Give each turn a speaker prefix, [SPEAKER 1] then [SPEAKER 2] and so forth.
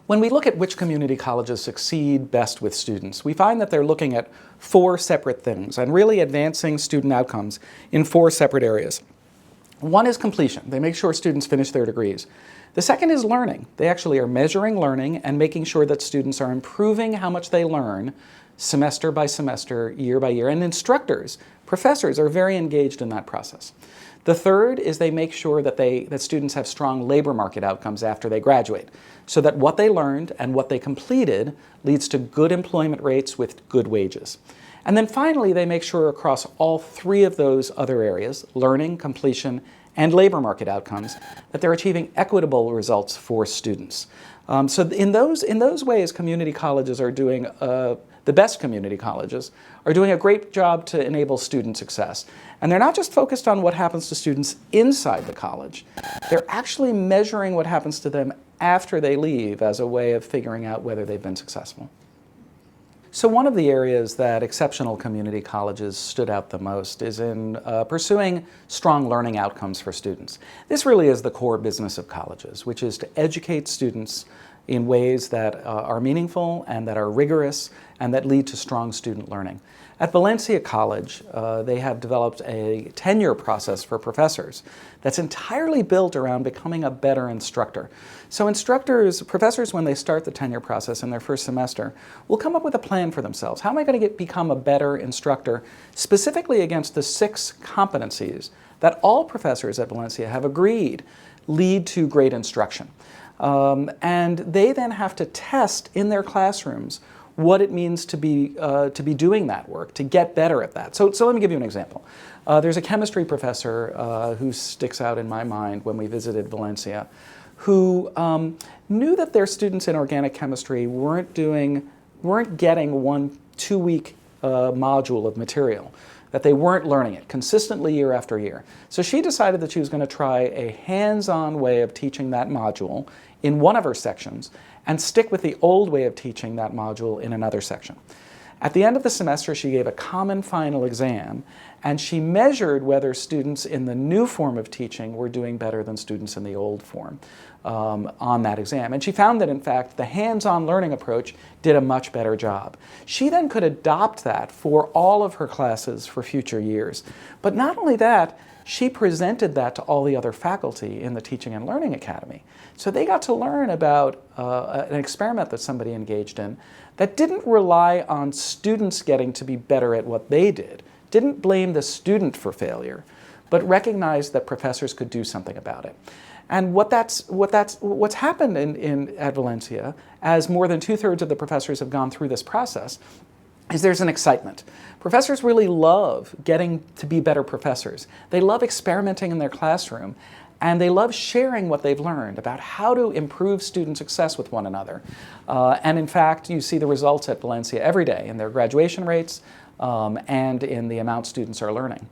[SPEAKER 1] When we look at which community colleges succeed best with students, we find that they're looking at four separate things and really advancing student outcomes in four separate areas. One is completion. They make sure students finish their degrees. The second is learning. They actually are measuring learning and making sure that students are improving how much they learn semester by semester, year by year. And instructors, professors, are very engaged in that process. The third is they make sure that students have strong labor market outcomes after they graduate, so that what they learned and what they completed leads to good employment rates with good wages. And then finally, they make sure across all three of those other areas, learning, completion, and labor market outcomes, that they're achieving equitable results for students. So in those ways, community colleges are doing, the best community colleges are doing a great job to enable student success. And they're not just focused on what happens to students inside the college, they're actually measuring what happens to them after they leave as a way of figuring out whether they've been successful. So one of the areas that exceptional community colleges stood out the most is in pursuing strong learning outcomes for students. This really is the core business of colleges, which is to educate students in ways that are meaningful and that are rigorous and that lead to strong student learning. At Valencia College, they have developed a tenure process for professors that's entirely built around becoming a better instructor. So professors, when they start the tenure process in their first semester, will come up with a plan for themselves. How am I going to become a better instructor, specifically against the 6 competencies that all professors at Valencia have agreed lead to great instruction? And they then have to test in their classrooms what it means to be doing that work, to get better at that. So let me give you an example. There's a chemistry professor who sticks out in my mind when we visited Valencia, who knew that their students in organic chemistry weren't getting 1 2-week module of material, that they weren't learning it consistently year after year. So she decided that she was going to try a hands-on way of teaching that module in one of her sections and stick with the old way of teaching that module in another section. At the end of the semester, she gave a common final exam, and she measured whether students in the new form of teaching were doing better than students in the old form on that exam. And she found that, in fact, the hands-on learning approach did a much better job. She then could adopt that for all of her classes for future years. But not only that, she presented that to all the other faculty in the Teaching and Learning Academy. So they got to learn about an experiment that somebody engaged in that didn't rely on students getting to be better at what they did, didn't blame the student for failure, but recognized that professors could do something about it. And what's happened at Valencia, as more than 2/3 of the professors have gone through this process, is there's an excitement. Professors really love getting to be better professors. They love experimenting in their classroom, and they love sharing what they've learned about how to improve student success with one another. And in fact, you see the results at Valencia every day in their graduation rates and in the amount students are learning.